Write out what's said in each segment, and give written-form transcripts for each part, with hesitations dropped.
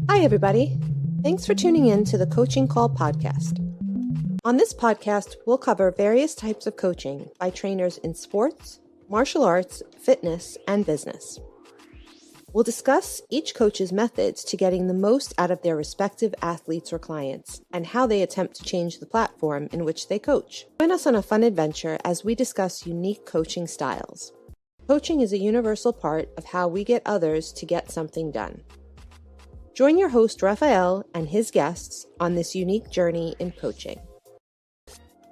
Hi, everybody. Thanks for tuning in to the Coaching Call podcast. On this podcast, we'll cover various types of coaching by trainers in sports, martial arts, fitness, and business. We'll discuss each coach's methods to getting the most out of their respective athletes or clients and how they attempt to change the platform in which they coach. Join us on a fun adventure as we discuss unique coaching styles. Coaching is a universal part of how we get others to get something done. Join your host, Rafael, and his guests on this unique journey in coaching.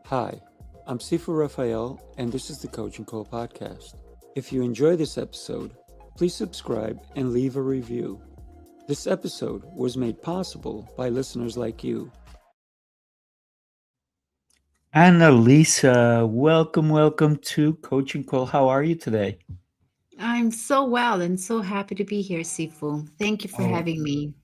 Hi, I'm Sifu Rafael, and this is the Coaching Call podcast. If you enjoy this episode, please subscribe and leave a review. This episode was made possible by listeners like you. Annalisa, welcome to Coaching Call. How are you today? I'm so well and so happy to be here, Sifu. Thank you for having me.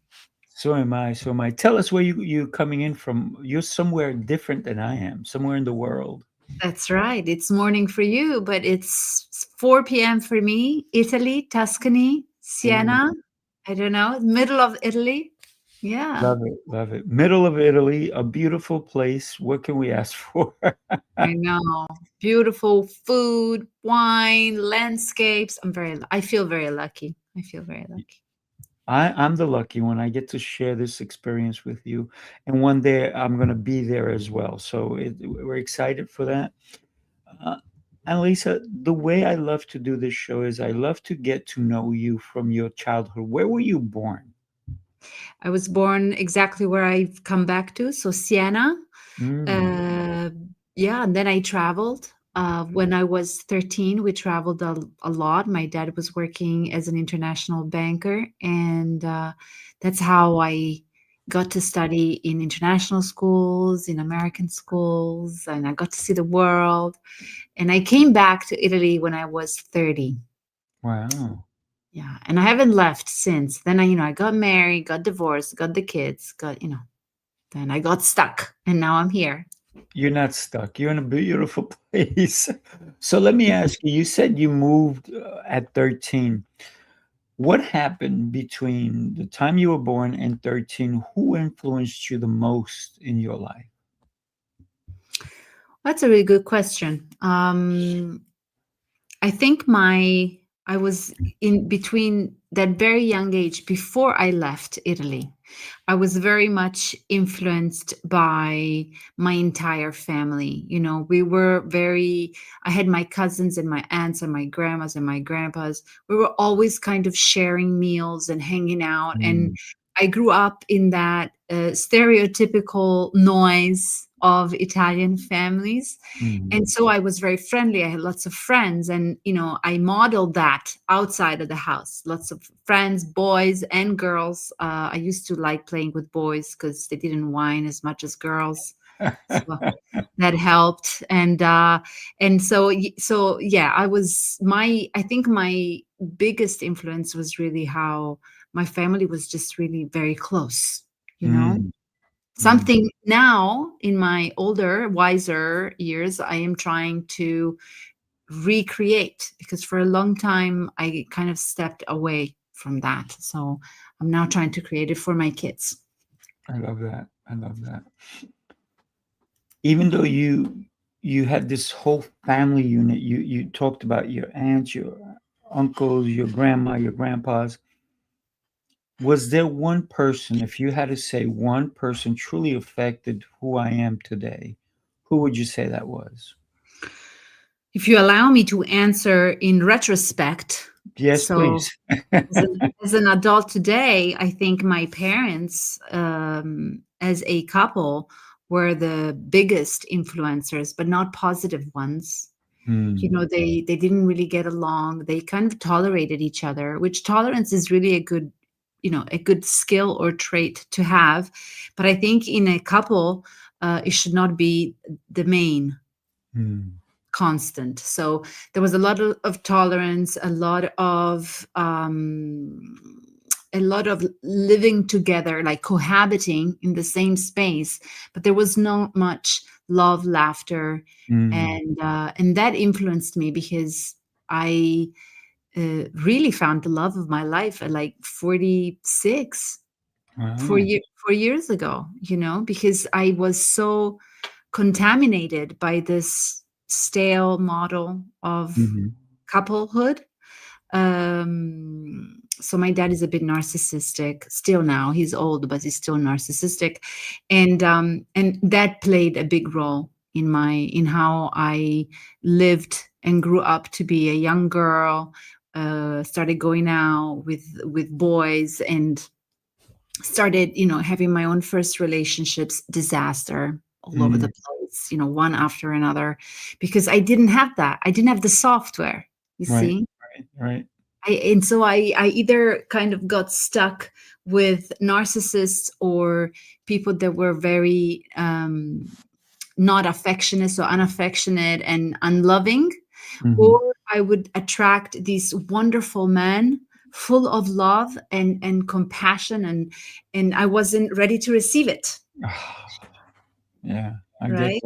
So am I. Tell us where you're coming in from. You're somewhere different than I am, somewhere in the world. That's right. It's morning for you, but it's 4 p.m. for me. Italy, Tuscany, Siena. I don't know, middle of Italy. Yeah. Love it. Middle of Italy, a beautiful place. What can we ask for? I know. Beautiful food, wine, landscapes. I feel very lucky. I'm the lucky one. I get to share this experience with you. And one day I'm going to be there as well. So we're excited for that. Annalisa, the way I love to do this show is I love to get to know you from your childhood. Where were you born? I was born exactly where I've come back to. So Siena. And then I traveled. When I was 13, we traveled a lot. My dad was working as an international banker, and that's how I got to study in international schools, in American schools, and I got to see the world. And I came back to Italy when I was 30. Wow. Yeah, and I haven't left since. Then I got married, got divorced, got the kids, then I got stuck, and now I'm here. You're not stuck. You're in a beautiful place. So let me ask you, you said you moved at 13. What happened between the time you were born and 13? Who influenced you the most in your life? That's a really good question. I think I was in between that very young age before I left Italy. I was very much influenced by my entire family. I had my cousins and my aunts and my grandmas and my grandpas. We were always kind of sharing meals and hanging out. And I grew up in that stereotypical noise of Italian families. And so I was very friendly. I had lots of friends, and, I modeled that outside of the house. Lots of friends, boys and girls. I used to like playing with boys because they didn't whine as much as girls. So that helped. And so yeah, I think my biggest influence was really how my family was just really very close, Something now in my older, wiser years, I am trying to recreate, because for a long time I kind of stepped away from that. So I'm now trying to create it for my kids. I love that. Even though you had this whole family unit, you talked about your aunts, your uncles, your grandma, your grandpas. Was there one person, if you had to say one person truly affected who I am today, who would you say that was? If you allow me to answer in retrospect. Yes, please. as an adult today, I think my parents, as a couple, were the biggest influencers, but not positive ones. They didn't really get along. They kind of tolerated each other, which tolerance is really a good skill or trait to have. But I think in a couple, it should not be the main constant. So there was a lot of tolerance, a lot of living together, like cohabiting in the same space, but there was not much love, laughter, and that influenced me, because I really found the love of my life at like 46, Wow. 4 years ago, because I was so contaminated by this stale model of couplehood. So my dad is a bit narcissistic still now. He's old, but he's still narcissistic. And that played a big role in how I lived and grew up to be a young girl, started going out with boys and started, having my own first relationships, disaster all over the place, one after another, because I didn't have that. I didn't have the software, you see? Right. And so I either kind of got stuck with narcissists or people that were very not affectionate, so unaffectionate and unloving, or I would attract these wonderful men full of love and compassion, and I wasn't ready to receive it. Yeah, I Right?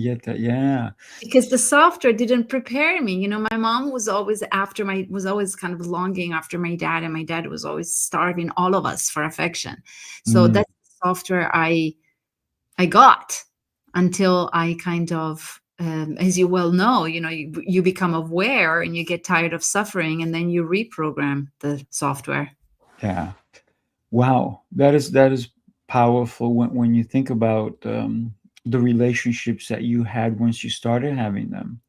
get that. Yeah. Because the software didn't prepare me. My mom was always kind of longing after my dad, and my dad was always starving all of us for affection. So that's the software I got until I kind of, as you well know, you become aware and you get tired of suffering, and then you reprogram the software. Yeah. Wow. That is powerful when you think about the relationships that you had once you started having them.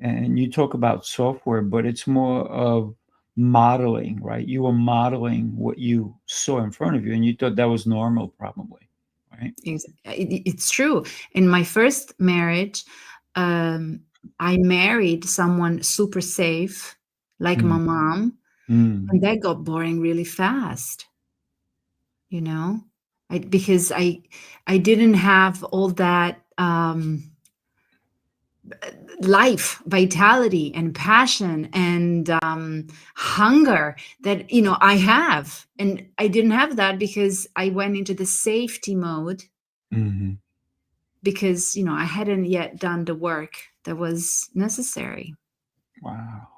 And you talk about software, but it's more of modeling, right? You were modeling what you saw in front of you, and you thought that was normal, probably, right? It's true. In my first marriage, I married someone super safe, like my mom, and that got boring really fast. Because I didn't have all that life, vitality, and passion and hunger that I have, and I didn't have that because I went into the safety mode. Because I hadn't yet done the work that was necessary. Wow.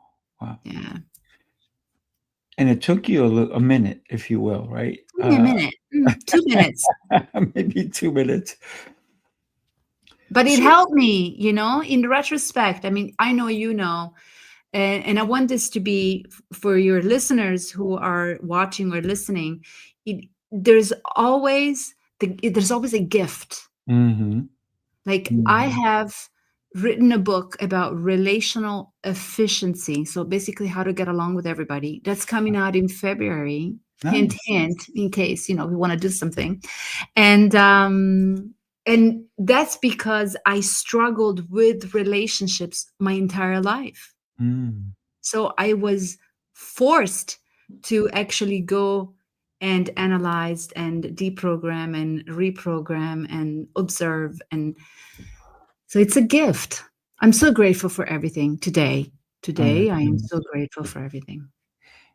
Yeah. And it took you a minute, if you will, right? Give me a minute. 2 minutes. Maybe 2 minutes. But it helped me, in retrospect. I mean, I know and I want this to be for your listeners who are watching or listening. There's always a gift. Like I have written a book about relational efficiency. So basically how to get along with everybody. That's coming out in February. Nice. Hint, hint, in case, we want to do something. And that's because I struggled with relationships my entire life. So I was forced to actually go and analyze and deprogram and reprogram and observe. And so it's a gift. I'm so grateful for everything today. I am so grateful for everything.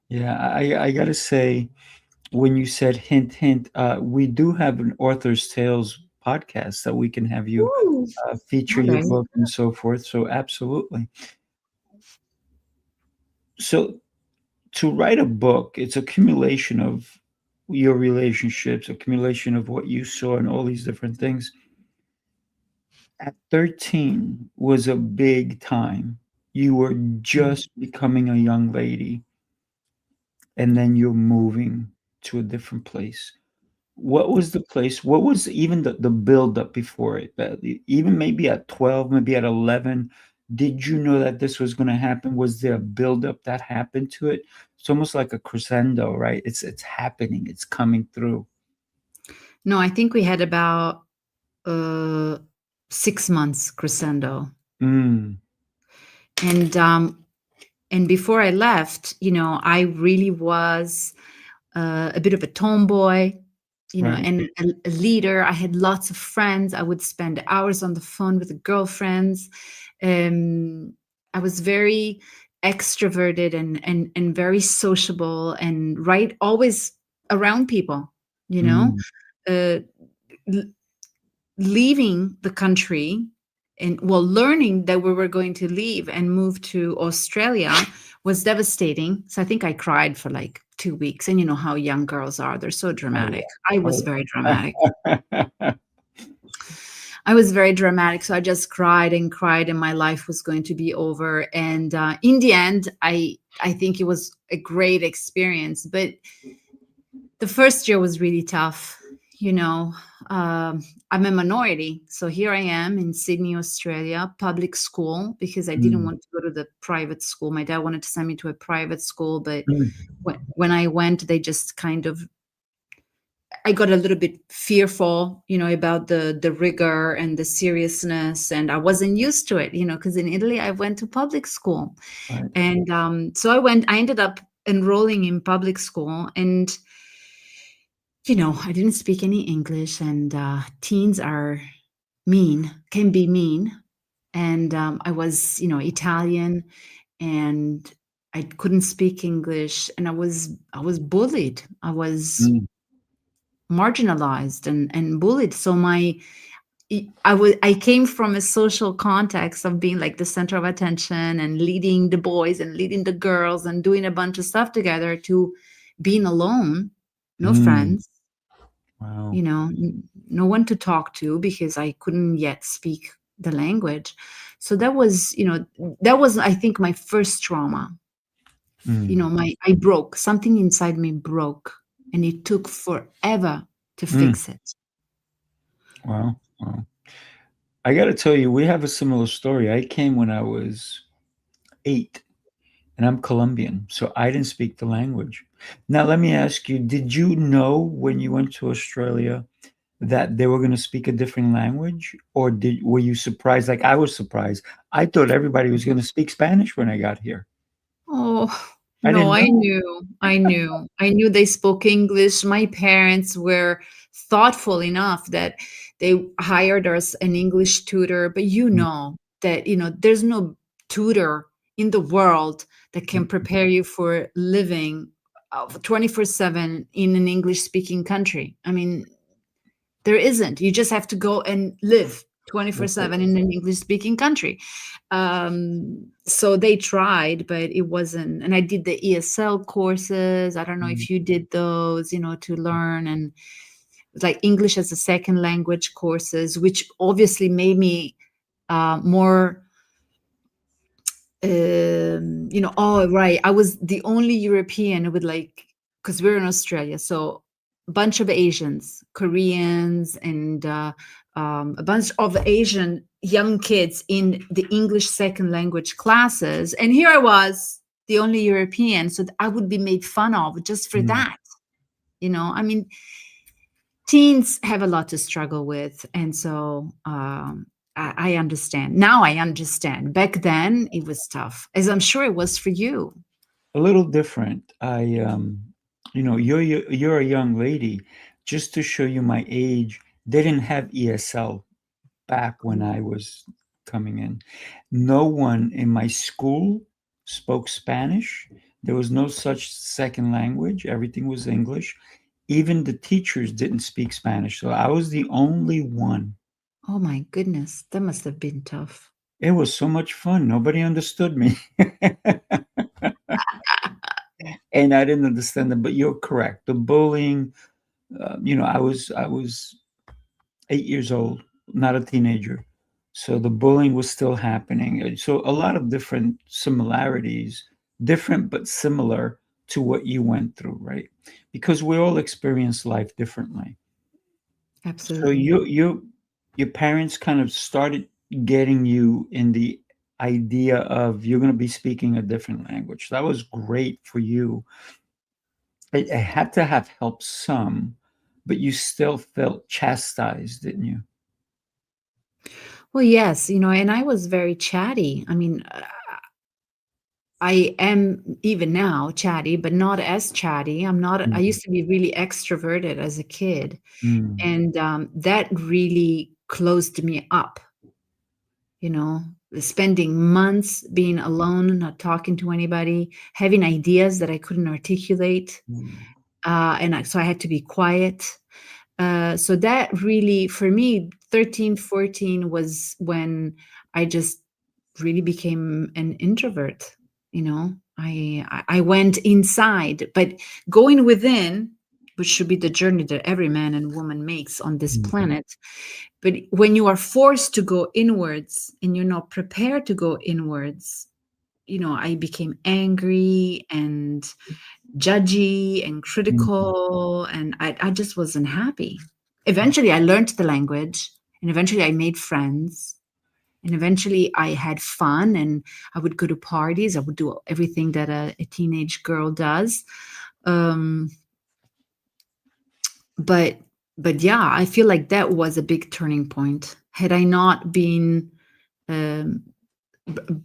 Yeah, I gotta say, when you said hint, hint, we do have an Author's Tales podcast that we can have you feature your book and so forth. So absolutely. So to write a book, it's accumulation of your relationships, accumulation of what you saw and all these different things. At 13 was a big time. You were just becoming a young lady, and then you're moving to a different place. What was the place? What was even the build up before it? Even maybe at 12, maybe at 11, did you know that this was going to happen? Was there a build up that happened to it? It's almost like a crescendo, right? It's happening. It's coming through. No, I think we had about 6 months crescendo. And before I left, I really was a bit of a tomboy, and a leader. I had lots of friends. I would spend hours on the phone with the girlfriends. I was very extroverted and very sociable and always around people, leaving the country and learning that we were going to leave and move to Australia was devastating. So I think I cried for like 2 weeks. And you know how young girls are, they're so dramatic. I was very dramatic. I was very dramatic. So I just cried and cried, and my life was going to be over. And in the end, I think it was a great experience. But the first year was really tough. You know, I'm a minority. So here I am in Sydney, Australia, public school, because I didn't want to go to the private school. My dad wanted to send me to a private school, but when I went, they just kind of, I got a little bit fearful, you know, about the rigor and the seriousness, and I wasn't used to it, you know, because in Italy I went to public school, Right. and so I ended up enrolling in public school, and you know, I didn't speak any English, and teens can be mean, and I was, you know, Italian, and I couldn't speak English, and I was bullied. I was marginalized and bullied. So I came from a social context of being like the center of attention and leading the boys and leading the girls and doing a bunch of stuff together, to being alone, no friends, Wow. you know, no one to talk to because I couldn't yet speak the language. So that was, you know, I think my first trauma. You know, I broke, something inside me broke, and it took forever to fix it. Wow. Wow. I got to tell you, we have a similar story. I came when I was 8, and I'm Colombian, so I didn't speak the language. Now, let me ask you, did you know when you went to Australia that they were going to speak a different language, or were you surprised? Like I was surprised. I thought everybody was going to speak Spanish when I got here. Oh, I no, didn't know. I knew they spoke English. My parents were thoughtful enough that they hired us an English tutor, but you know that, you know, there's no tutor in the world that can prepare you for living 24/7 in an English speaking country. I mean, there isn't. You just have to go and live 24/7 in an English speaking country. So they tried, but it wasn't. And I did the ESL courses. I don't know if you did those, you know, to learn, and like English as a second language courses, which obviously made me more, you know, oh, right. I was the only European with, like, because we're in Australia. So a bunch of Asians, Koreans, and a bunch of Asian young kids in the English second language classes. And here I was, the only European. So I would be made fun of just for that. You know, I mean, teens have a lot to struggle with. And so I understand. Now I understand. Back then it was tough, as I'm sure it was for you. A little different. You know, you're a young lady. Just to show you my age, they didn't have ESL back when I was coming in. No one in my school spoke Spanish. There was no such second language. Everything was English. Even the teachers didn't speak Spanish. So I was the only one. Oh my goodness, that must have been tough. It was so much fun. Nobody understood me. And I didn't understand them, but you're correct. The bullying, you know, I was 8 years old, not a teenager. So the bullying was still happening. So a lot of different similarities, different but similar to what you went through, right? Because we all experience life differently. Absolutely. So your parents kind of started getting you in the idea of you're going to be speaking a different language. That was great for you. It had to have helped some, but you still felt chastised, didn't you? Well, yes, you know, and I was very chatty. I mean, I am even now chatty, but not as chatty. I used to be really extroverted as a kid. And that really closed me up, you know, spending months being alone, not talking to anybody, having ideas that I couldn't articulate. So I had to be quiet. So that really, for me, 13, 14 was when I just really became an introvert. I went inside, but going within, which should be the journey that every man and woman makes on this planet. But when you are forced to go inwards and you're not prepared to go inwards, I became angry and judgy and critical, and I just wasn't happy. Eventually, I learned the language, and eventually I made friends, and eventually I had fun, and I would go to parties. I would do everything that a teenage girl does. But yeah, I feel like that was a big turning point. Had I not been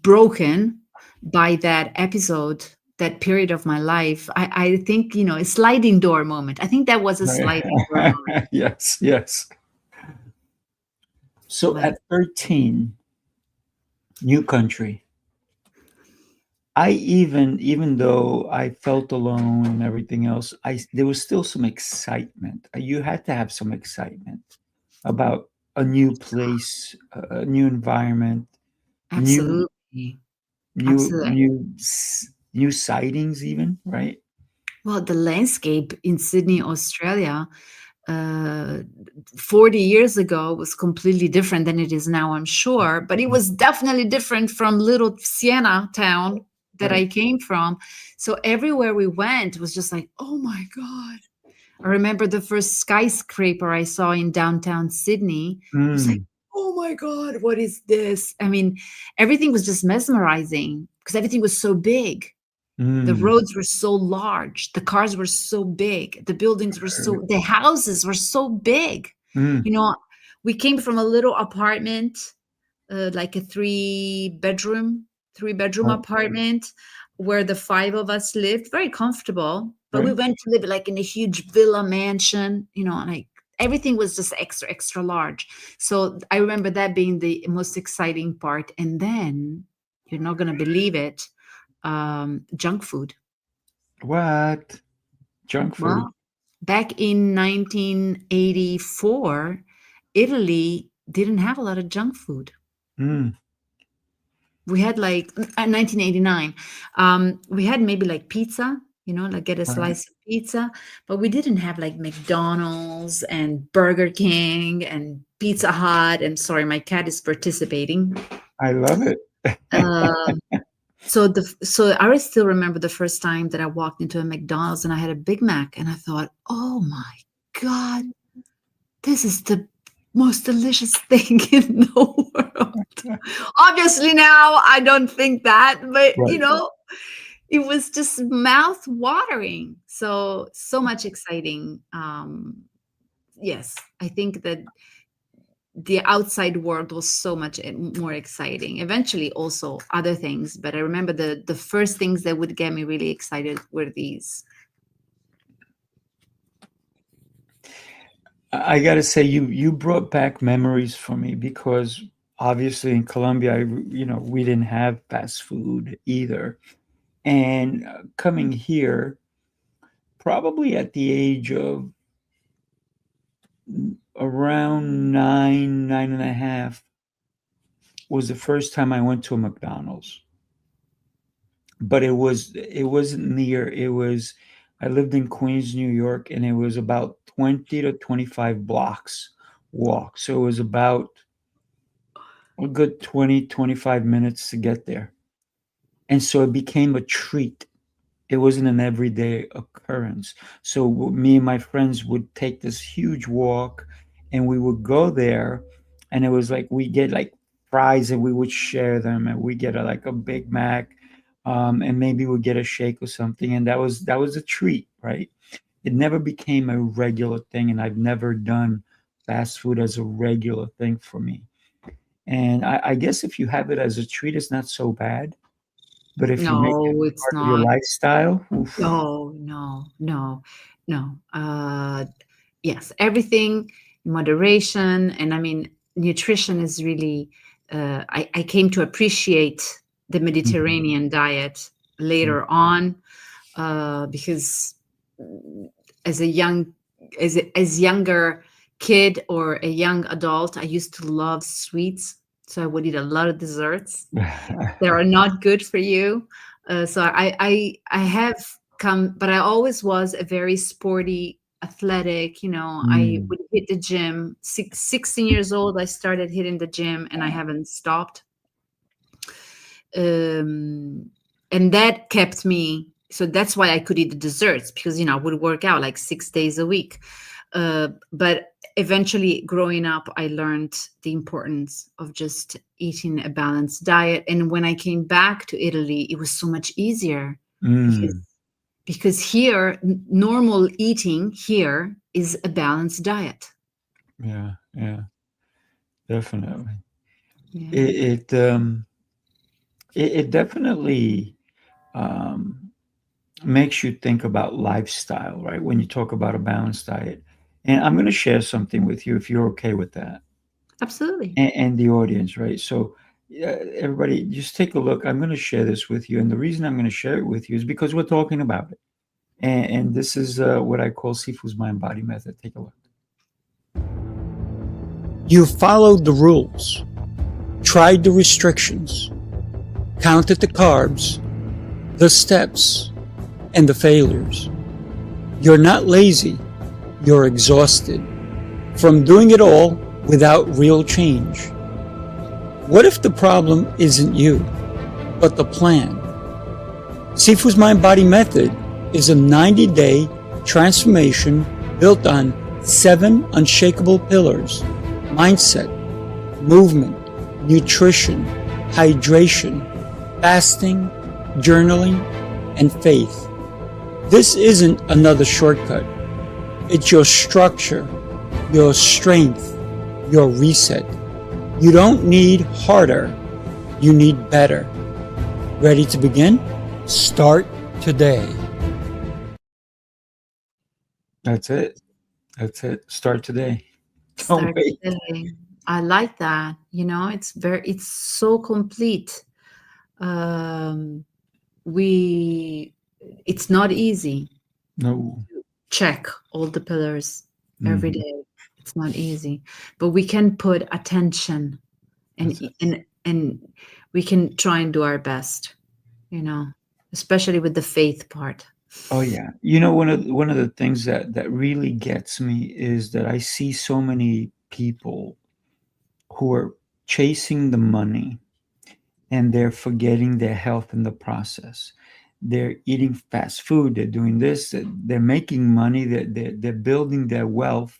broken by that episode, that period of my life, I think, a sliding door moment. I think that was a sliding door moment. Yes. So Like, at 13, new country. Even though I felt alone and everything else, there was still some excitement. You had to have some excitement about a new place, a new environment, new absolutely. new Absolutely. new new sightings, even, right? Well, the landscape in Sydney, Australia, 40 years ago was completely different than it is now, I'm sure. But it was definitely different from little Siena town that I Right. came from. So everywhere we went was just like, oh my God. I remember the first skyscraper I saw in downtown Sydney. It was like, Mm, oh my God, what is this? I mean, everything was just mesmerizing because everything was so big. The mm, roads were so large, the cars were so big, the buildings were the houses were so big. mm, We came from a little apartment, like a three bedroom right. apartment where the five of us lived, very comfortable. But we Right. went to live like in a huge villa mansion, like everything was just extra, extra large. So I remember that being the most exciting part. And then you're not going to believe it, junk food. What? Junk food? Well, back in 1984, Italy didn't have a lot of junk food. Mm, We had 1989. We had maybe like pizza, like get a right. slice of pizza, but we didn't have like McDonald's and Burger King and Pizza Hut. And sorry, my cat is participating. I love it. Um, so I still remember the first time that I walked into a McDonald's and I had a Big Mac, and I thought, oh my God, this is the most delicious thing in the world. Obviously now I don't think that, but Right. it was just mouth watering. So much exciting. Yes, I think that the outside world was so much more exciting. Eventually also other things, but I remember the first things that would get me really excited were these. I got to say, you brought back memories for me, because obviously in Colombia, we didn't have fast food either. And coming here, probably at the age of around 9.5, was the first time I went to a McDonald's. But it wasn't near. I lived in Queens, New York, and it was about 20 to 25 blocks walk. So it was about a good 20, 25 minutes to get there. And so it became a treat. It wasn't an everyday occurrence. So me and my friends would take this huge walk, and we would go there, and it was like we get like fries, and we would share them, and we get like a Big Mac, and maybe we'd get a shake or something, and that was a treat, right? It never became a regular thing, and I've never done fast food as a regular thing for me. And I guess if you have it as a treat, it's not so bad. But if you make it No, it's part of your not. lifestyle, oof. Oh, no, no, no. Yes, everything in moderation. And I mean, nutrition is really, I came to appreciate the Mhm. Mediterranean diet Mm. later on, because as a young as younger kid or a young adult, I used to love sweets. So I would eat a lot of desserts. They are not good for you. So I have come, but I always was a very sporty, athletic, I would hit the gym. 16 years old, I started hitting the gym and I haven't stopped. And that kept me, so that's why I could eat the desserts, because, I would work out like 6 days a week. But eventually growing up, I learned the importance of just eating a balanced diet. And when I came back to Italy, it was so much easier because here, normal eating here is a balanced diet. Yeah, definitely. Yeah. It definitely makes you think about lifestyle, right? When you talk about a balanced diet. And I'm going to share something with you if you're okay with that. Absolutely. And the audience, right? So, everybody, just take a look. I'm going to share this with you. And the reason I'm going to share it with you is because we're talking about it. And this is what I call Sifu's mind body method. Take a look. You followed the rules, tried the restrictions, counted the carbs, the steps, and the failures. You're not lazy, you're exhausted from doing it all without real change. What if the problem isn't you, but the plan? Sifu's mind-body method is a 90-day transformation built on 7 unshakable pillars: mindset, movement, nutrition, hydration, fasting, journaling, and faith. This isn't another shortcut. It's your structure, your strength, your reset. You don't need harder, you need better. Ready to begin? Start today. That's it. Start today. Start today. I like that. It's so complete. It's not easy. No. Check all the pillars every day. It's not easy, but we can put attention and we can try and do our best, especially with the faith part. Oh yeah. One of the things that really gets me is that I see so many people who are chasing the money and they're forgetting their health in the process. They're eating fast food, they're doing this, they're making money, they're building their wealth,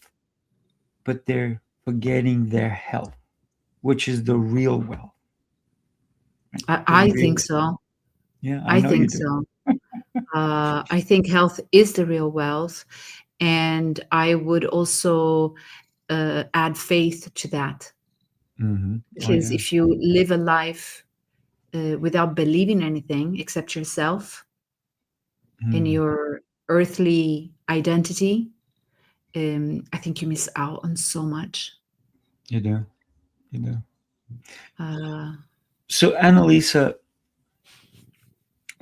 but they're forgetting their health, which is the real wealth. Right? I think so. Yeah, I think so. I think health is the real wealth. And I would also add faith to that. Because if you live a life without believing anything except yourself in your earthly identity, I think you miss out on so much. You do. So, Annalisa,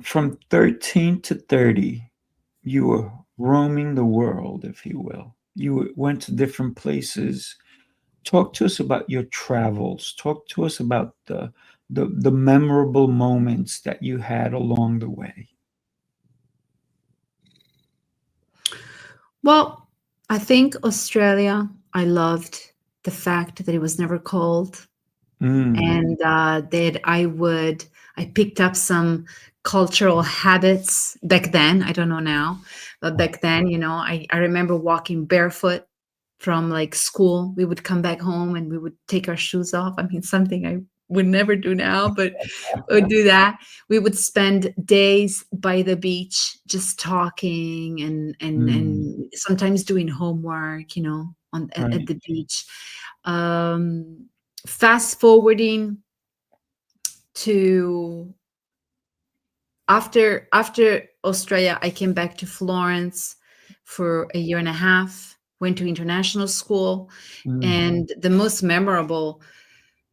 from 13 to 30, you were roaming the world, if you will. You went to different places. Talk to us about your travels. Talk to us about the memorable moments that you had along the way. Well, I think Australia, I loved the fact that it was never cold. And that I picked up some cultural habits back then. I don't know now, but back then, I remember walking barefoot from like school. We would come back home and we would take our shoes off. I mean, something I would never do now, but we would do that. We would spend days by the beach just talking and sometimes doing homework, at the beach. Fast forwarding to after Australia, I came back to Florence for a year and a half, went to international school, and the most memorable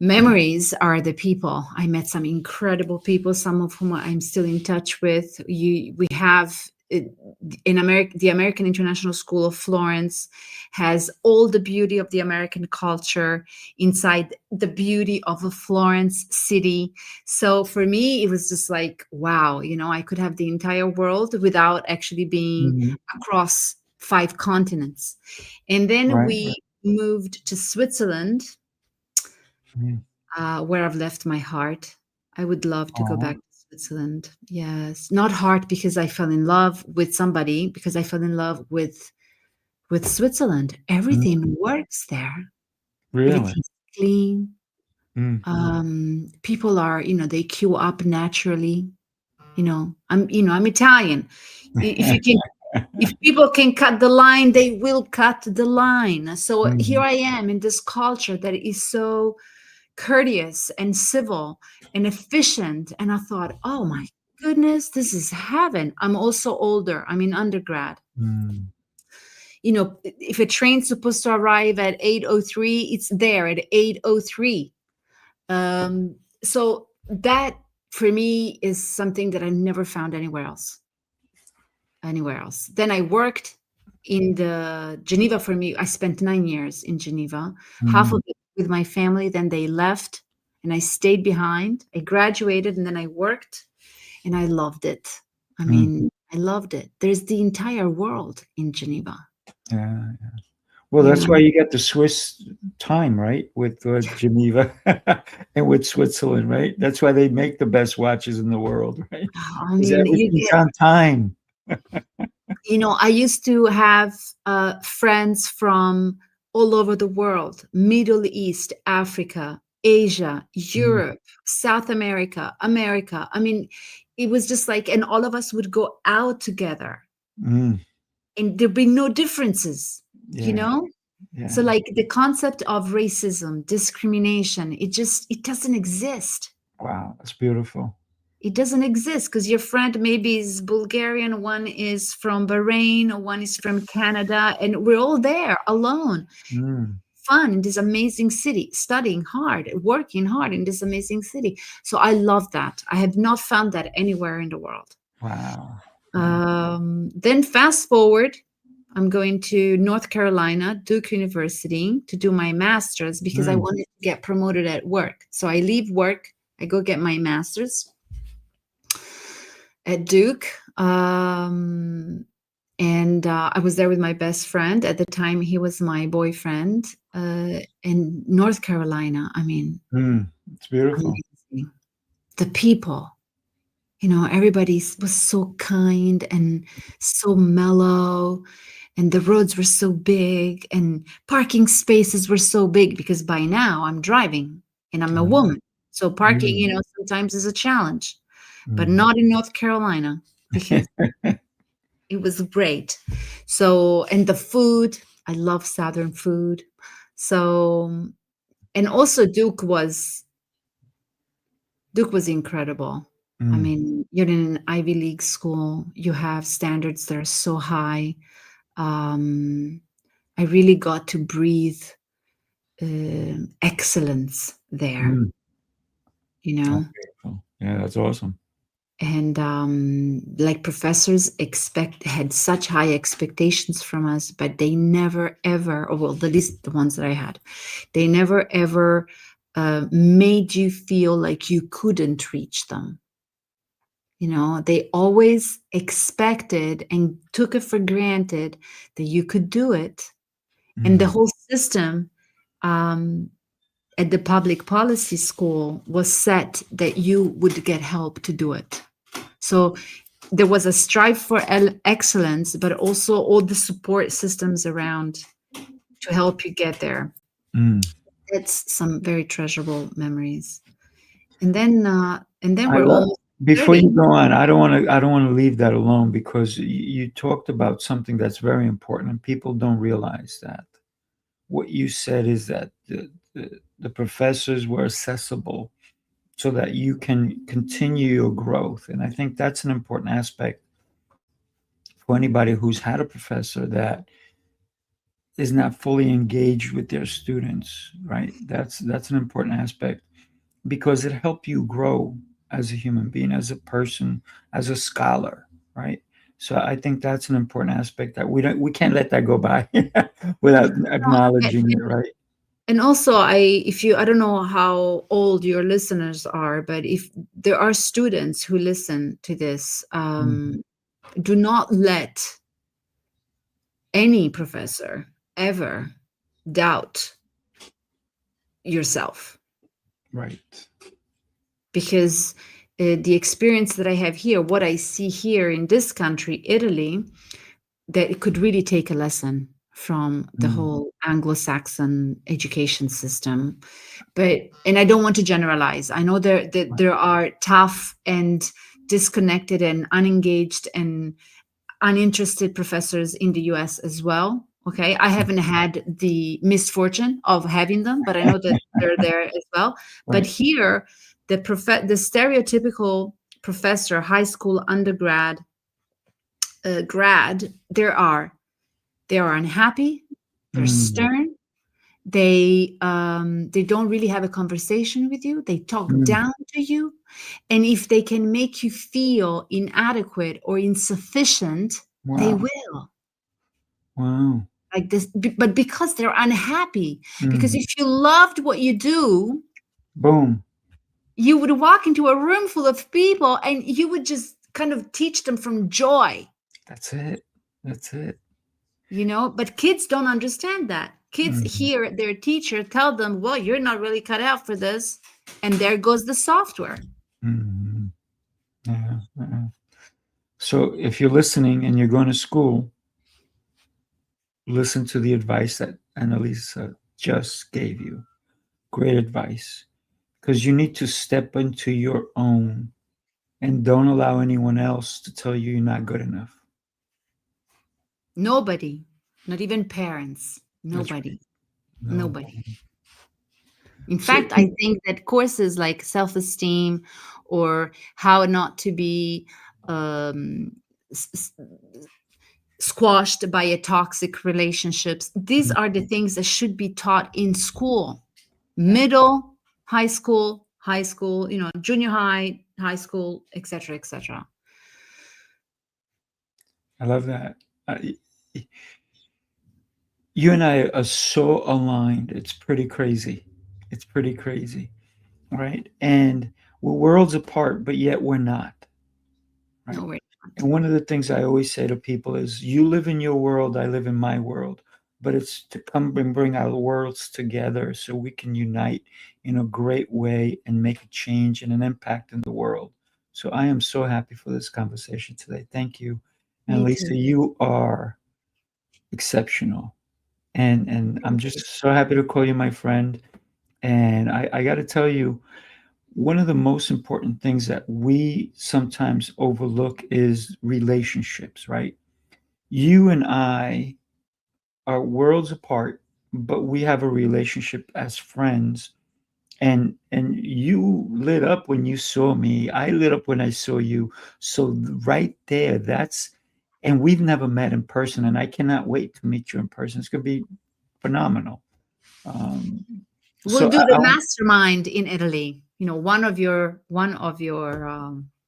memories are the people. I met some incredible people, some of whom I'm still in touch with. We have in America, the American International School of Florence has all the beauty of the American culture inside the beauty of a Florence city. So for me, it was just like, wow, I could have the entire world without actually being Mhm. across 5 continents. And then Right. we moved to Switzerland, Mm. where I've left my heart. I would love to go Aw. back to Switzerland. Yes, not heart because I fell in love with somebody, because I fell in love with Switzerland. Everything Mm. works there. Really? Everything's clean. Mm. People are, they queue up naturally. I'm Italian. If you can, if people can cut the line, they will cut the line. So here Mhm. I am in this culture that is so courteous and civil and efficient. And I thought, oh my goodness, this is heaven. I'm also older. I'm in undergrad. Mm. If a train's supposed to arrive at 8:03, it's there at 8:03. So that for me is something that I never found anywhere else. Then I worked in the Geneva. For me, I spent 9 years in Geneva, half of Mm. it with my family. Then they left and I stayed behind. I graduated and then I worked and I loved it. I Mm. mean, I loved it. There's the entire world in Geneva. Yeah. Well, You that's why know? you got the Swiss time, right? With Geneva and with Switzerland, right? That's why they make the best watches in the world, right? I Because mean, you everything's get, on time. I used to have friends from all over the world, Middle East, Africa, Asia, Mm. Europe, South America, America. I mean, it was just like, and all of us would go out together Mm. and there'd be no differences, you Yeah. know? So Yeah. like the concept of racism, discrimination, it doesn't exist. Wow. That's beautiful. It doesn't exist because your friend maybe is Bulgarian, one is from Bahrain, one is from Canada, and we're all there alone, Mm. fun in this amazing city, studying hard, working hard in this amazing city. So I love that. I have not found that anywhere in the world. Wow. Wow. Then fast forward, I'm going to North Carolina, Duke University, to do my master's because I Mm. wanted to get promoted at work. So I leave work, I go get my master's at Duke. And I was there with my best friend. At the time, he was my boyfriend in North Carolina. I mean, Mm. It's beautiful. amazing. The people, everybody was so kind and so mellow. And the roads were so big and parking spaces were so big because by now I'm driving and I'm a woman. So parking, Mm. sometimes is a challenge, but Mm. not in North Carolina because it was great. So, and the food, I love Southern food. So, and also Duke was incredible. I Mm. mean, you're in an Ivy League school, you have standards that are so high. I really got to breathe excellence there, Mm. That's beautiful. Yeah, that's awesome. and like professors had such high expectations from us, but they never ever, or well, at least the ones that I had, they never ever made you feel like you couldn't reach them. They always expected and took it for granted that you could do it. And the Mm. whole system at the public policy school was set that you would get help to do it. So there was a strive for excellence, but also all the support systems around to help you get there. Mm. It's some very treasurable memories. And then I we're love. almost Before 30. you go on, I don't want to. I don't want to leave that alone because you talked about something that's very important, and people don't realize that. What you said is that the professors were accessible so that you can continue your growth, and I think that's an important aspect for anybody who's had a professor that is not fully engaged with their students. Right? That's an important aspect because it helps you grow as a human being, as a person, as a scholar, right? So I think that's an important aspect that we can't let that go by without acknowledging it, right? And also, I don't know how old your listeners are, but if there are students who listen to this, do not let any professor ever doubt yourself. Right. Because the experience that I have here, what I see here in this country, Italy, that it could really take a lesson from the whole Anglo-Saxon education system. And I don't want to generalize. I know there are tough and disconnected and unengaged and uninterested professors in the US as well. Okay, I haven't had the misfortune of having them, but I know that they're there as well. Right. But here, the stereotypical professor, high school, undergrad, grad, they are unhappy, they're stern, they don't really have a conversation with you, they talk down to you, and if they can make you feel inadequate or insufficient, they will. Wow. Like this, but because they're unhappy, because if you loved what you do, boom, you would walk into a room full of people and you would just kind of teach them from joy. That's it. But kids don't understand that. Kids hear their teacher tell them, well, you're not really cut out for this, and there goes the software. Yeah. So if you're listening and you're going to school, listen to the advice that Annalisa just gave you. Great advice. Because you need to step into your own and don't allow anyone else to tell you you're not good enough. Nobody, not even parents, nobody. In fact, I think that courses like self-esteem or how not to be squashed by a toxic relationships, these are the things that should be taught in school, middle, high school, junior high, high school, etc., etc. I love that. You and I are so aligned. It's pretty crazy. Right? And we're worlds apart, but yet we're not. Right? No, we're not. And one of the things I always say to people is, you live in your world, I live in my world. But it's to come and bring our worlds together so we can unite in a great way and make a change and an impact in the world. So I am so happy for this conversation today. Thank you. And Lisa, you are exceptional. And I'm just so happy to call you my friend. And I got to tell you, one of the most important things that we sometimes overlook is relationships, right? You and I are worlds apart, but we have a relationship as friends. And you lit up when you saw me. I lit up when I saw you. So right there, and we've never met in person, and I cannot wait to meet you in person. It's going to be phenomenal. We'll do the mastermind in Italy. One of your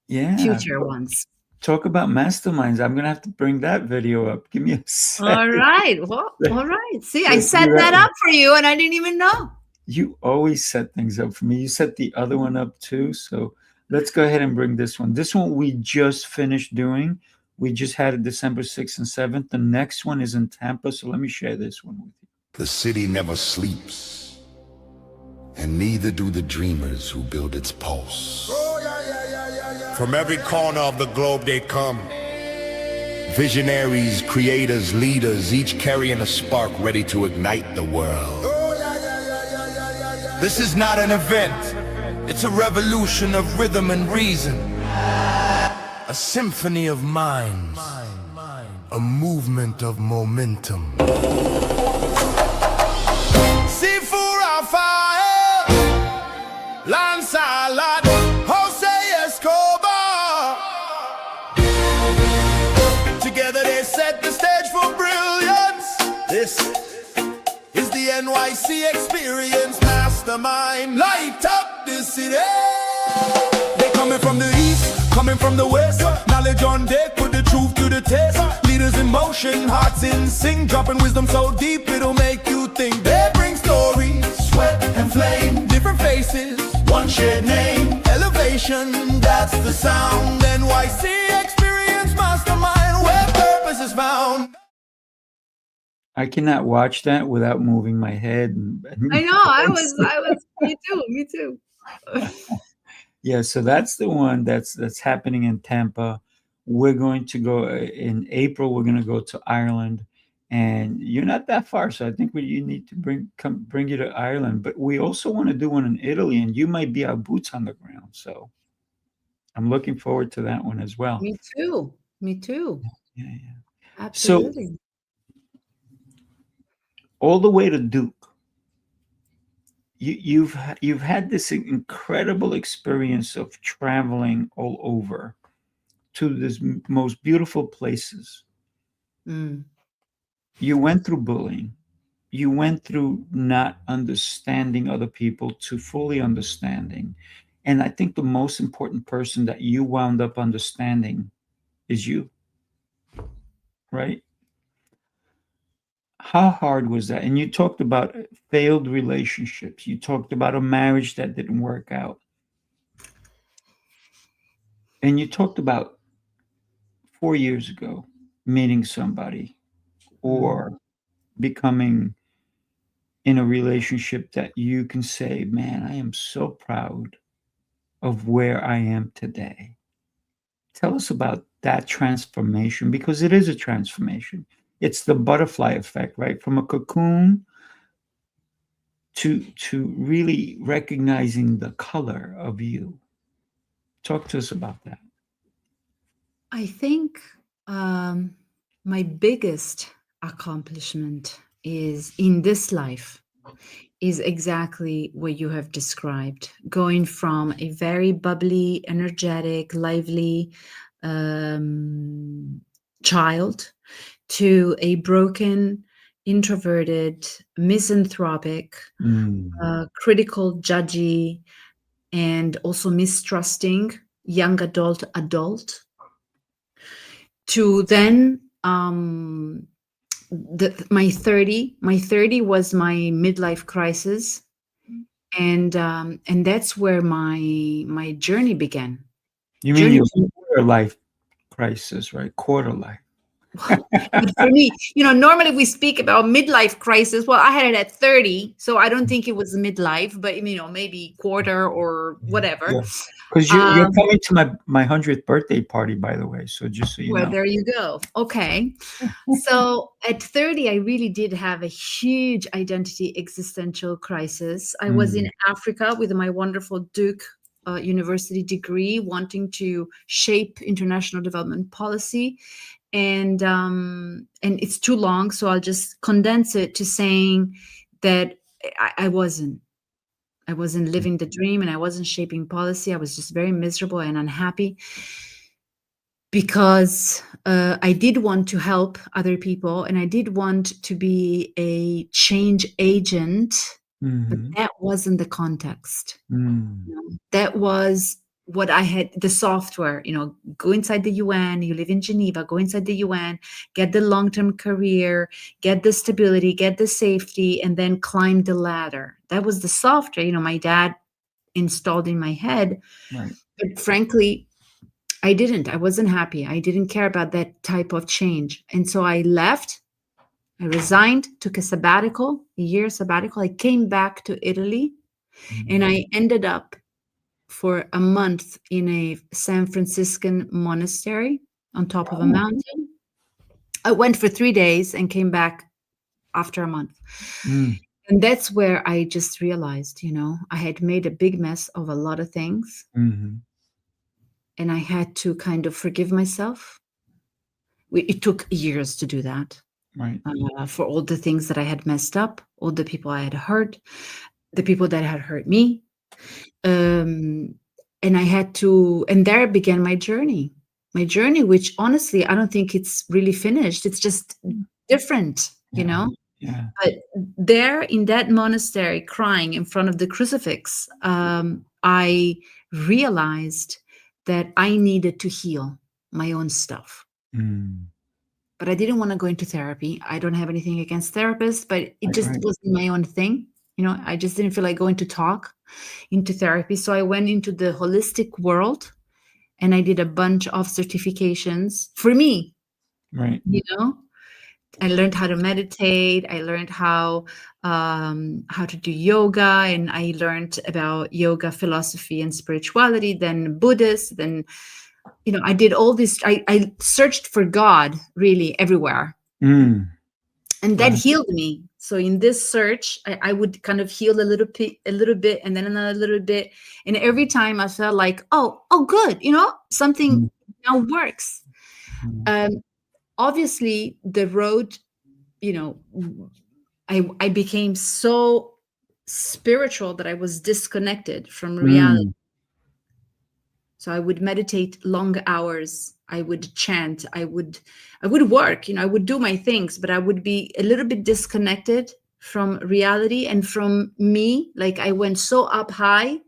future ones. Talk about masterminds. I'm going to have to bring that video up. Give me a second. All right. Well, all right. See, I set that up for you and I didn't even know. You always set things up for me. You set the other one up too. So let's go ahead and bring this one. This one we just finished doing. We just had it December 6th and 7th. The next one is in Tampa. So let me share this one with you. The city never sleeps, and neither do the dreamers who build its pulse. From every corner of the globe they come. Visionaries, creators, leaders, each carrying a spark ready to ignite the world. This is not an event. It's a revolution of rhythm and reason. A symphony of minds. A movement of momentum. Sifu Rafael, Lancelot, together they set the stage for brilliance. This is the NYC experience. Mastermind, light up the city. They coming from the east, coming from the west. Knowledge on deck, put the truth to the test. Leaders in motion, hearts in sync, dropping wisdom so deep it'll make you think. They bring stories, sweat and flame, different faces, one shared name. Elevation, that's the sound. NYC Experience Mastermind, where purpose is found. I cannot watch that without moving my head. I know. I was. Me too. Yeah, so that's the one that's happening in Tampa. We're going to go in April. We're going to go to Ireland, and you're not that far, so I think you need to bring you to Ireland. But we also want to do one in Italy, and you might be our boots on the ground. So I'm looking forward to that one as well. Me too. Yeah. Absolutely. So all the way to Duke, you've had this incredible experience of traveling all over to this most beautiful places. You went through bullying. You went through not understanding other people to fully understanding. And I think the most important person that you wound up understanding is you, right? How hard was that? And you talked about failed relationships. You talked about a marriage that didn't work out. And you talked about 4 years ago meeting somebody or becoming in a relationship that you can say, man, I am so proud of where I am today. Tell us about that transformation, because it is a transformation. It's the butterfly effect, right? From a cocoon to really recognizing the color of you. Talk to us about that. I think my biggest accomplishment is in this life is exactly what you have described, going from a very bubbly, energetic, lively child to a broken, introverted, misanthropic, critical, judgy, and also mistrusting young adult, to then my 30 was my midlife crisis, and that's where my journey began. You mean your quarter life crisis, right? Quarter life. But for me, normally we speak about midlife crisis. Well, I had it at 30, so I don't think it was midlife, but maybe quarter or whatever. Because you're coming to my 100th birthday party, by the way. So just so you know. Well, there you go. Okay. So at 30, I really did have a huge identity existential crisis. I was in Africa with my wonderful Duke University degree, wanting to shape international development policy. And it's too long, so I'll just condense it to saying that I wasn't living the dream, and I wasn't shaping policy. I was just very miserable and unhappy because I did want to help other people, and I did want to be a change agent, but that wasn't the context. That was what I had, the software, go inside the UN, you live in Geneva, go inside the UN, get the long-term career, get the stability, get the safety, and then climb the ladder. That was the software, my dad installed in my head. Right. But frankly, I wasn't happy. I didn't care about that type of change. And so I left, I resigned, took a year sabbatical. I came back to Italy, and I ended up for a month in a San Franciscan monastery on top of a mountain. I went for 3 days and came back after a month. And that's where I just realized, I had made a big mess of a lot of things. And I had to kind of forgive myself. It took years to do that. Right. For all the things that I had messed up, all the people I had hurt, the people that had hurt me. And I had to, and there began my journey, which honestly, I don't think it's really finished. It's just different, Yeah. But there in that monastery, crying in front of the crucifix, I realized that I needed to heal my own stuff. but I didn't want to go into therapy. I don't have anything against therapists, but it just wasn't my own thing. I just didn't feel like going to talk into therapy. So I went into the holistic world and I did a bunch of certifications for me. Right. I learned how to meditate. I learned how to do yoga, and I learned about yoga philosophy and spirituality, then Buddhist, then, I did all this. I searched for God really everywhere. Mm. And that healed me. So in this search, I would kind of heal a little bit, and then another little bit. And every time I felt like, oh, good, something now works. Obviously, the road, I became so spiritual that I was disconnected from reality. So I would meditate long hours. I would chant. I would work. I would do my things, but I would be a little bit disconnected from reality and from me. Like I went so up high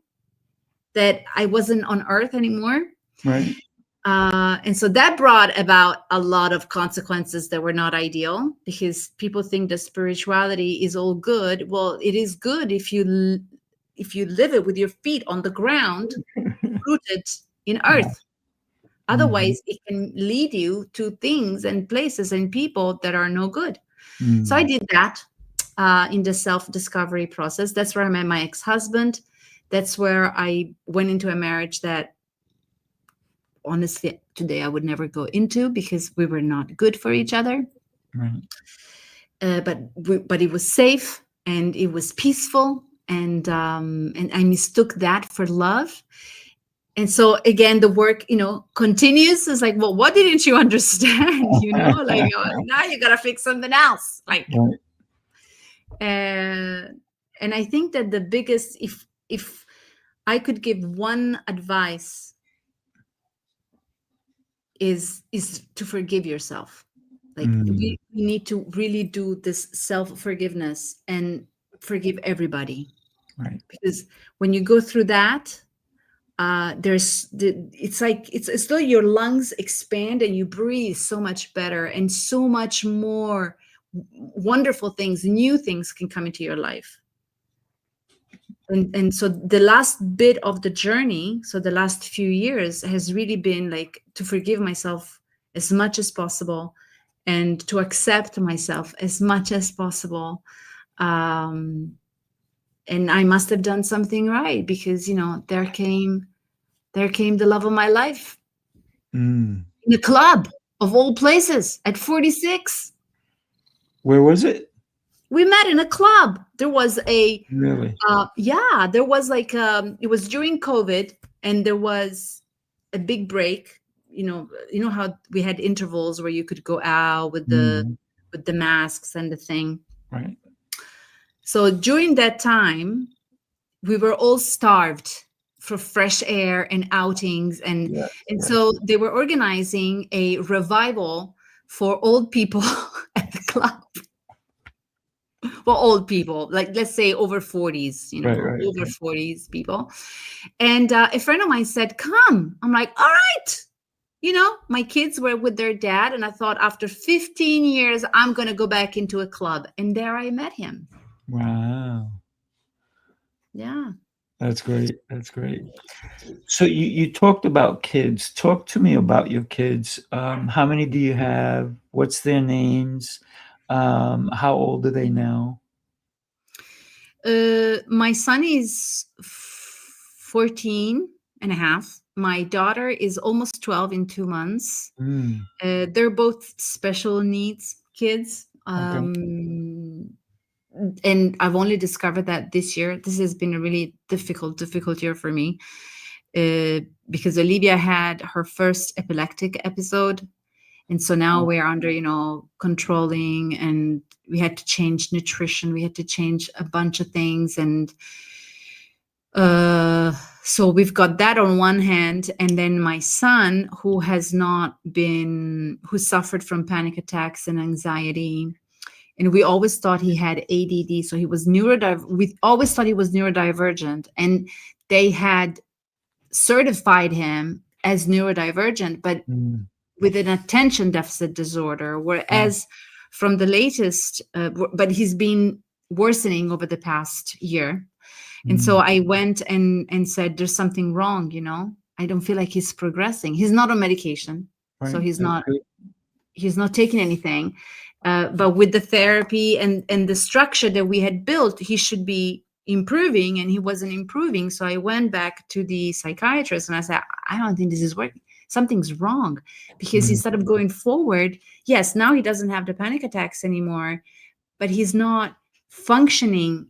that I wasn't on earth anymore. Right. And so that brought about a lot of consequences that were not ideal, because people think that spirituality is all good. Well, it is good if you live it with your feet on the ground, rooted in earth. Otherwise, it can lead you to things and places and people that are no good. So I did that in the self-discovery process. That's where I met my ex-husband. That's where I went into a marriage that, honestly, today I would never go into, because we were not good for each other. Right. But it was safe and it was peaceful, and I mistook that for love. And so again, the work, continues. It's like, well, what didn't you understand? Like now you gotta fix something else. Like, and I think that the biggest, if I could give one advice, is to forgive yourself. Like we need to really do this self-forgiveness and forgive everybody. Right. Because when you go through that, it's though your lungs expand and you breathe so much better, and so much more wonderful things, new things can come into your life. And so the last bit of the journey, so the last few years, has really been like to forgive myself as much as possible, and to accept myself as much as possible. And I must have done something right, because there came the love of my life in a club of all places at 46. Where was it? We met in a club. There was a Really? There was like it was during COVID, and there was a big break. You know how we had intervals where you could go out with the masks and the thing. Right. So during that time, we were all starved for fresh air and outings, and so they were organizing a revival for old people at the club. Well, old people, like let's say over 40s, over 40s people. And a friend of mine said, "Come." I'm like, "All right." My kids were with their dad, and I thought, after 15 years, I'm going to go back into a club. And there I met him. Wow. Yeah. That's great. That's great. So you talked about kids. Talk to me about your kids. How many do you have? What's their names? How old are they now? My son is 14 and a half. My daughter is almost 12 in 2 months. They're both special needs kids. And I've only discovered that this year. This has been a really difficult year for me, because Olivia had her first epileptic episode. And so now we're under, controlling, and we had to change nutrition. We had to change a bunch of things. And so we've got that on one hand. And then my son, who suffered from panic attacks and anxiety. And we always thought he had ADD. So he was we always thought he was neurodivergent. And they had certified him as neurodivergent, but with an attention deficit disorder, whereas from the latest, but he's been worsening over the past year. And so I went and said, there's something wrong, I don't feel like he's progressing. He's not on medication. So he's not taking anything. But with the therapy and the structure that we had built, he should be improving, and he wasn't improving. So I went back to the psychiatrist and I said, I don't think this is working. Something's wrong, because instead of going forward, yes, now he doesn't have the panic attacks anymore, but he's not functioning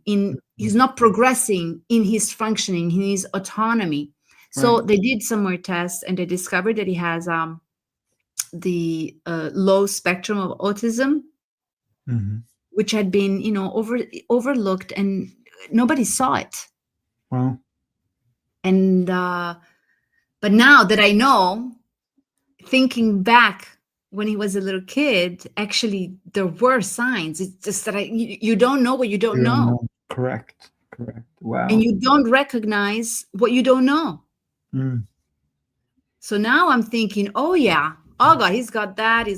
he's not progressing in his functioning, in his autonomy. So they did some more tests and they discovered that he has the low spectrum of autism, which had been, overlooked, and nobody saw it. Wow. And but now that I know, thinking back when he was a little kid, actually there were signs. It's just that you don't know what you don't know. Correct. Wow. And you don't recognize what you don't know. So now I'm thinking, oh yeah, oh God, he's got that, he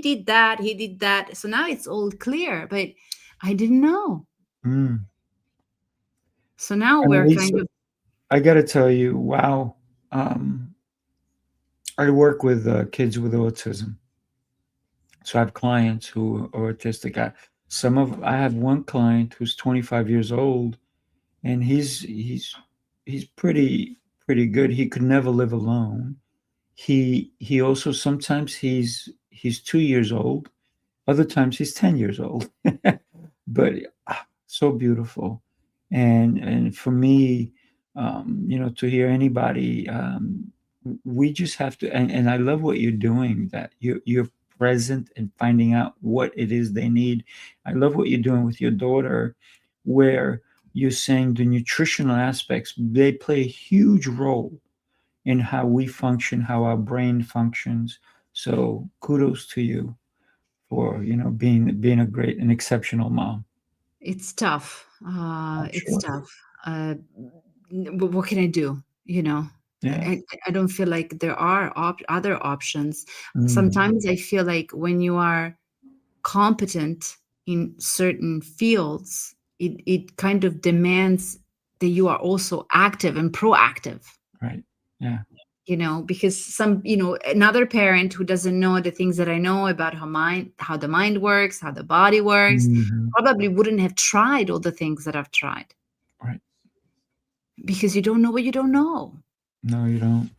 did that. So now it's all clear, but I didn't know. So now we're Annalisa, kind of... I got to tell you, wow. I work with kids with autism. So I have clients who are autistic. I have one client who's 25 years old, and he's pretty good. He could never live alone. He also, sometimes he's 2 years old, other times he's 10 years old. But so beautiful. And for me, to hear anybody, we just have to, and I love what you're doing, that you're present and finding out what it is they need. I love what you're doing with your daughter, where you're saying the nutritional aspects, they play a huge role in how we function, how our brain functions. So kudos to you for, being a great and exceptional mom. It's tough. It's Sure. tough. What can I do? Yeah. I don't feel like there are other options. Mm. Sometimes I feel like when you are competent in certain fields, it kind of demands that you are also active and proactive. Right. Yeah. Because another parent who doesn't know the things that I know about how the mind works, how the body works, probably wouldn't have tried all the things that I've tried. Right. Because you don't know what you don't know. No, you don't.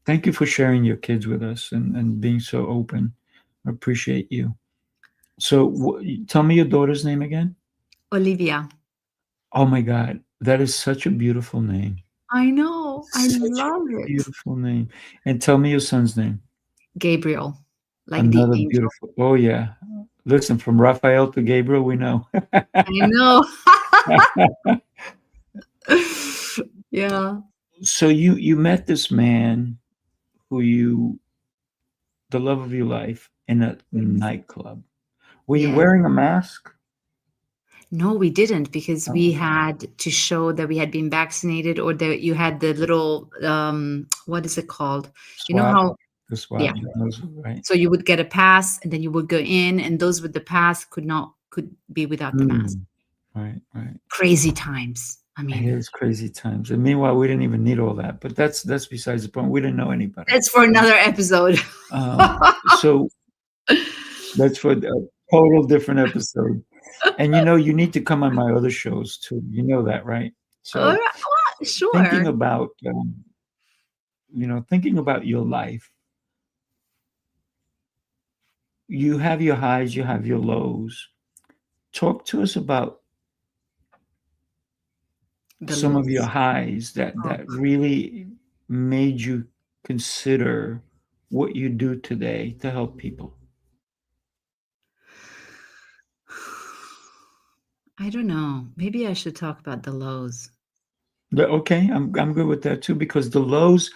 Thank you for sharing your kids with us and being so open. I appreciate you. So tell me your daughter's name again. Olivia. Oh my God, that is such a beautiful name. I know. I Such love a it. beautiful name. And tell me your son's name. Gabriel. Like Another the angel. beautiful. Oh yeah. Listen, from Rafael to Gabriel, we know. I know. Yeah. So you met this man who the love of your life, in a nightclub. Were you wearing a mask? No, we didn't, because we had to show that we had been vaccinated, or that you had the little, what is it called? Swab, you know how, the swab, yeah. Right. So you would get a pass and then you would go in, and those with the pass could be without the mask. Right. Crazy times. I mean, It is crazy times. And meanwhile, we didn't even need all that, but that's besides the point. We didn't know anybody. that's for another episode. So that's for a total different episode. And you need to come on my other shows too. You know that, right? So All right. Sure. thinking about your life, you have your highs, you have your lows. Talk to us about some of your highs that really made you consider what you do today to help people. I don't know. Maybe I should talk about the lows. Okay, I'm good with that too, because the lows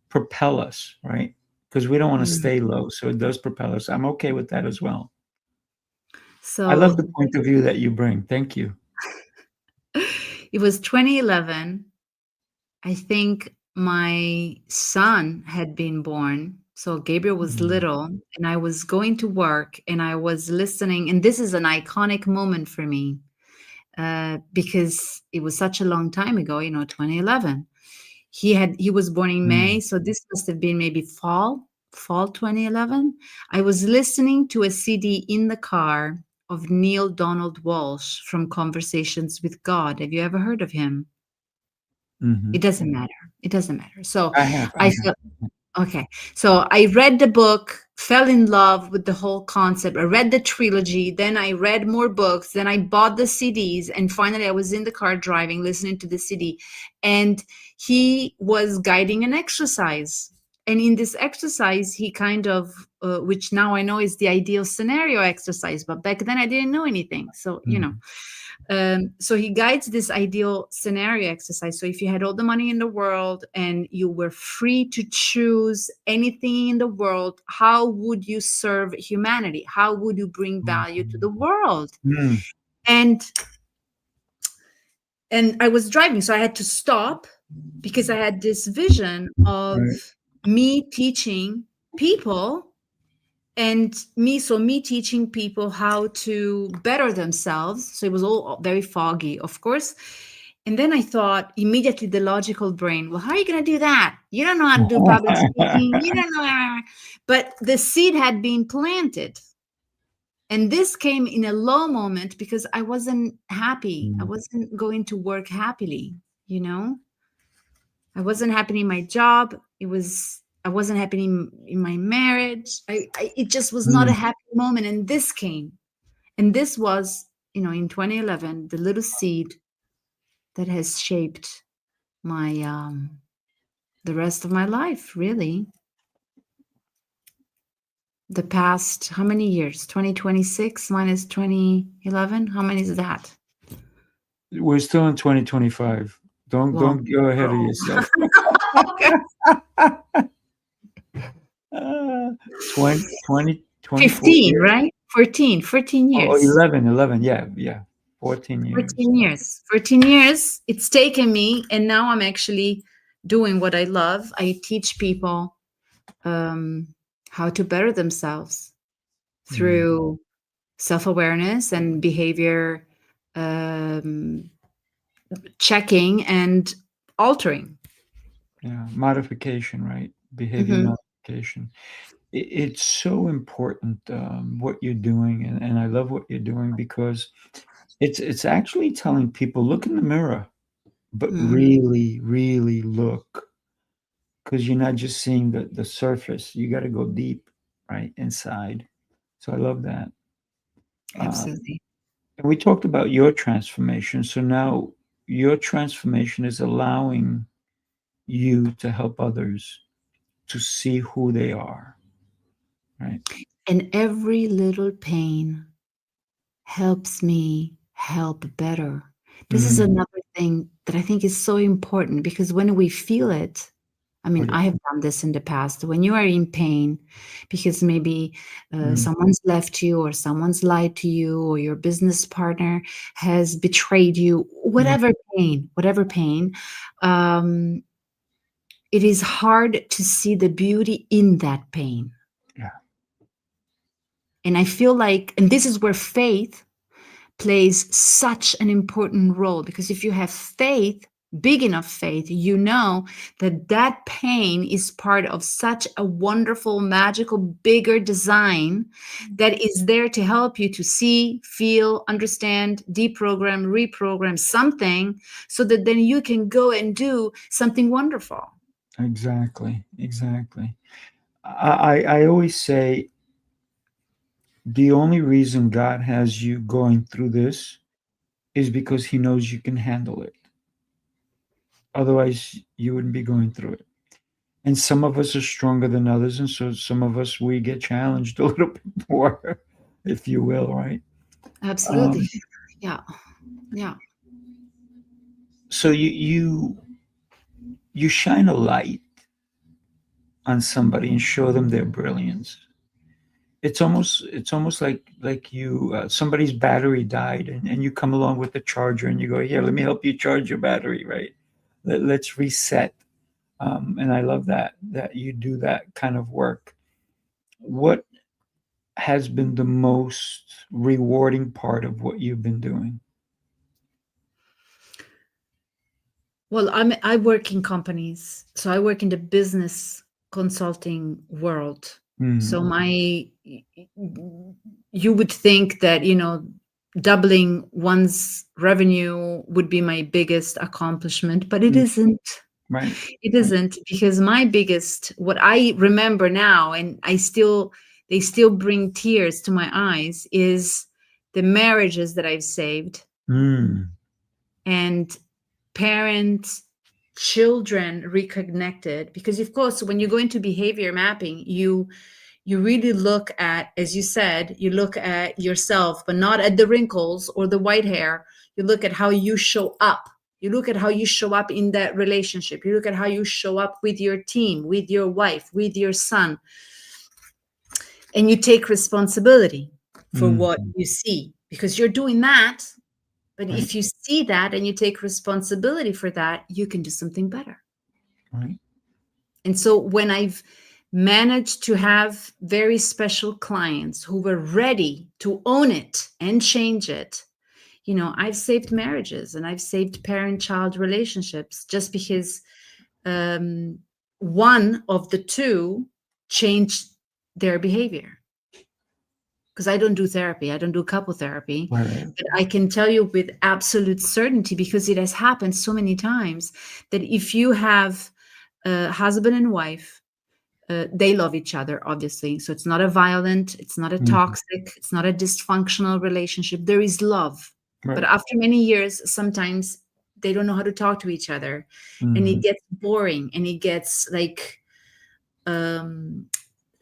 propel us, right? Because we don't want to stay low, so it does propel us. I'm okay with that as well. So I love the point of view that you bring. Thank you. It was 2011. I think my son had been born, So Gabriel was Mm. little, and I was going to work, and I was listening. And this is an iconic moment for me because it was such a long time ago, 2011. He was born in May, so this must have been maybe fall 2011. I was listening to a CD in the car of Neil Donald Walsh from Conversations with God. Have you ever heard of him? Mhm. It doesn't matter. It doesn't matter. So I have. I felt okay. So I read the book, fell in love with the whole concept. I read the trilogy, then I read more books, then I bought the CDs, and finally I was in the car driving, listening to the CD, and he was guiding an exercise. And in this exercise, he kind of, which now I know is the ideal scenario exercise, but back then I didn't know anything. So, so he guides this ideal scenario exercise. So if you had all the money in the world and you were free to choose anything in the world, how would you serve humanity? How would you bring value to the world? Mm. And I was driving, so I had to stop because I had this vision of me teaching people and me teaching people how to better themselves. So it was all very foggy, of course. And then I thought immediately, the logical brain, well, how are you going to do that? You don't know how to do public speaking. You don't know. But the seed had been planted. And this came in a low moment because I wasn't happy. I wasn't going to work happily, I wasn't happy in my job. I wasn't happy in my marriage. It just was not a happy moment. And this came. And this was, in 2011, the little seed that has shaped my, the rest of my life, really. The past, how many years? 2026 minus 2011? How many is that? We're still in 2025. Don't go ahead of yourself. 20, 15, right? 14 years. Oh, 11, yeah. 14 years. 14 years. It's taken me, and now I'm actually doing what I love. I teach people how to better themselves through self-awareness and behavior checking and altering. Yeah, modification, right? Behavior modification. It's so important what you're doing, and I love what you're doing because it's actually telling people, look in the mirror, but really, really look, because you're not just seeing the surface. You got to go deep, right, inside. So I love that. Absolutely. And we talked about your transformation. So now your transformation is allowing you to help others to see who they are, right? And every little pain helps me help better. This is another thing that I think is so important, because when we feel it, I mean, I have done this in the past. When you are in pain because maybe someone's left you, or someone's lied to you, or your business partner has betrayed you, whatever pain, it is hard to see the beauty in that pain. Yeah. And I feel like, and this is where faith plays such an important role, because if you have faith, big enough faith, you know that pain is part of such a wonderful, magical, bigger design that is there to help you to see, feel, understand, deprogram, reprogram something, so that then you can go and do something wonderful. Exactly. I always say the only reason God has you going through this is because he knows you can handle it. Otherwise, you wouldn't be going through it. And some of us are stronger than others. And so some of us, we get challenged a little bit more, if you will, right? Absolutely. Yeah. So you shine a light on somebody and show them their brilliance. It's almost like you somebody's battery died, and you come along with the charger and you go, here, let me help you charge your battery, right? Let's reset And I love that you do that kind of work. What has been the most rewarding part of what you've been doing? Well, I work in companies, so I work in the business consulting world. So you would think that, doubling one's revenue would be my biggest accomplishment, but it isn't. Right. It isn't, because what I remember now, and they still bring tears to my eyes, is the marriages that I've saved, and parents, children reconnected. Because of course, when you go into behavior mapping, you really look at, as you said, you look at yourself, but not at the wrinkles or the white hair. You look at how you show up. You look at how you show up in that relationship. You look at how you show up with your team, with your wife, with your son. And you take responsibility for what you see, because you're doing that. But if you see that and you take responsibility for that, you can do something better. Right. And so when I've managed to have very special clients who were ready to own it and change it, I've saved marriages and I've saved parent-child relationships just because one of the two changed their behavior. Because I don't do therapy. I don't do couple therapy. Right. But I can tell you with absolute certainty, because it has happened so many times, that if you have a husband and wife, they love each other, obviously. So it's not a violent, it's not a toxic, it's not a dysfunctional relationship. There is love. Right. But after many years, sometimes they don't know how to talk to each other. And it gets boring and it gets like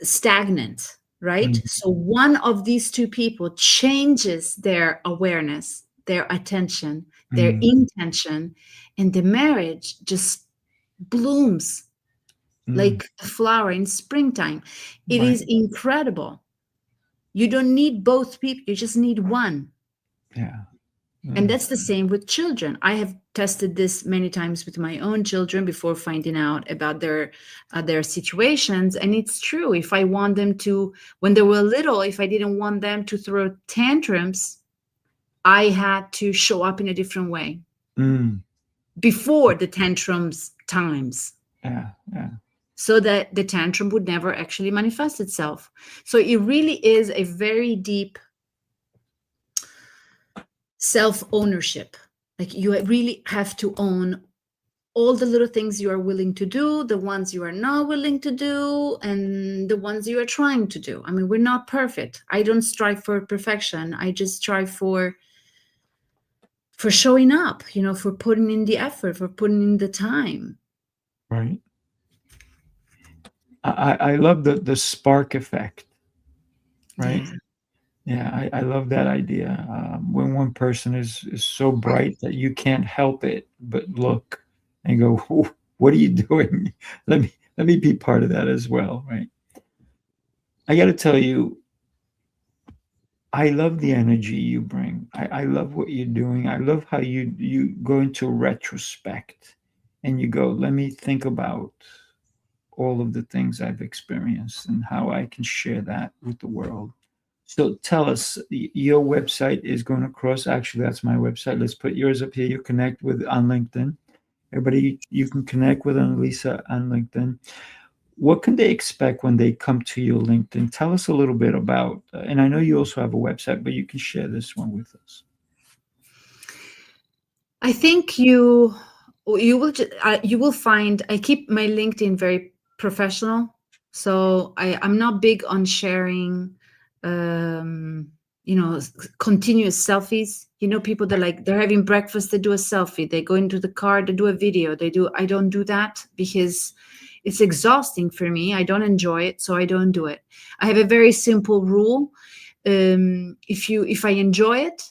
stagnant, right? So one of these two people changes their awareness, their attention, their intention, and the marriage just blooms like a flower in springtime. It is incredible. You don't need both people, you just need one. Yeah. And that's the same with children. I have tested this many times with my own children before finding out about their situations. And it's true. If I want them to, when they were little, if I didn't want them to throw tantrums, I had to show up in a different way before the tantrums times. Yeah. So that the tantrum would never actually manifest itself. So it really is a very deep self-ownership. Like, you really have to own all the little things you are willing to do, the ones you are not willing to do, and the ones you are trying to do. I mean, we're not perfect. I don't strive for perfection. I just strive for showing up, for putting in the effort, for putting in the time. Right. I love the spark effect. Right. Yeah, I love that idea. When one person is so bright that you can't help it but look and go, "What are you doing? Let me be part of that as well." Right. I got to tell you, I love the energy you bring. I love what you're doing. I love how you go into retrospect and you go, "Let me think about all of the things I've experienced and how I can share that with the world." So tell us, your website is going across. Actually, that's my website. Let's put yours up here. You connect with on LinkedIn. Everybody, you can connect with Annalisa on LinkedIn. What can they expect when they come to your LinkedIn? Tell us a little bit about, and I know you also have a website, but you can share this one with us. I think you will find, I keep my LinkedIn very professional. So I'm not big on sharing continuous selfies. People that they're having breakfast, they do a selfie, they go into the car, they do a video, I don't do that because it's exhausting for me. I don't enjoy it, so I don't do it. I have a very simple rule. If I enjoy it,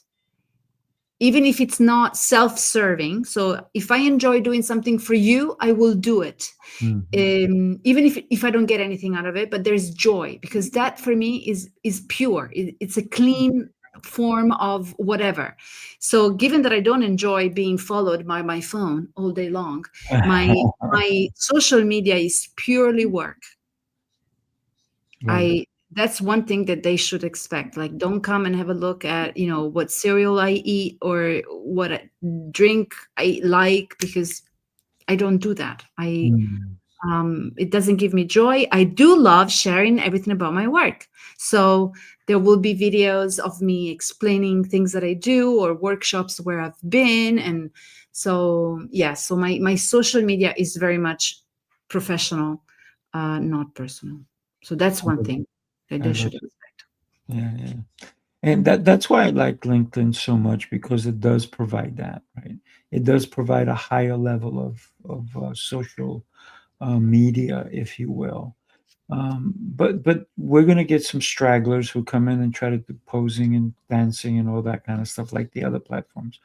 even if it's not self-serving, so if I enjoy doing something for you, I will do it. Even if I don't get anything out of it, but there's joy, because that for me is pure. It's a clean form of whatever. So given that I don't enjoy being followed by my phone all day long, my social media is purely work. That's one thing that they should expect. Like, don't come and have a look at, what cereal I eat or what drink I like, because I don't do that. It doesn't give me joy. I do love sharing everything about my work. So there will be videos of me explaining things that I do or workshops where I've been. And so, so my social media is very much professional, not personal. So that's one thing that they should expect. Yeah. And that's why I like LinkedIn so much, because it does provide that, right? It does provide a higher level of social media, if you will. But we're going to get some stragglers who come in and try to do posing and dancing and all that kind of stuff like the other platforms.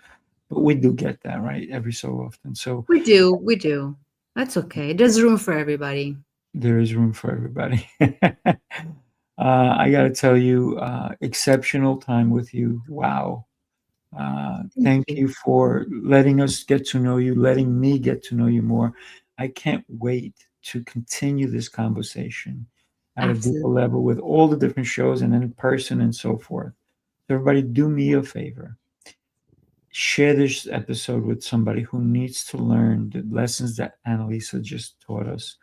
But we do get that, right? Every so often. So we do. That's okay. There's room for everybody. There is room for everybody. I got to tell you, exceptional time with you. Wow. Thank you for letting us get to know you, letting me get to know you more. I can't wait to continue this conversation at a deeper level with all the different shows and in person and so forth. So everybody, do me a favor. Share this episode with somebody who needs to learn the lessons that Annalisa just taught us.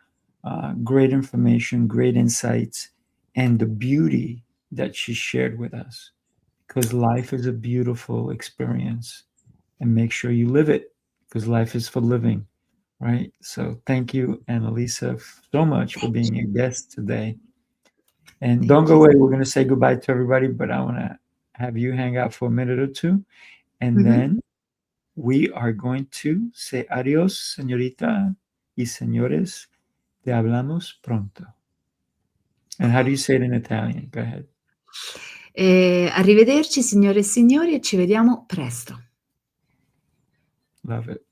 Great information, great insights, and the beauty that she shared with us. Because life is a beautiful experience, and make sure you live it, because life is for living, right? So thank you, Annalisa, so much for being a guest today. And don't go away. We're going to say goodbye to everybody, but I want to have you hang out for a minute or two. And then we are going to say adios, señorita y señores. Te hablamos pronto. And how do you say it in Italian? Go ahead. Arrivederci, signore e signori, e ci vediamo presto. Love it.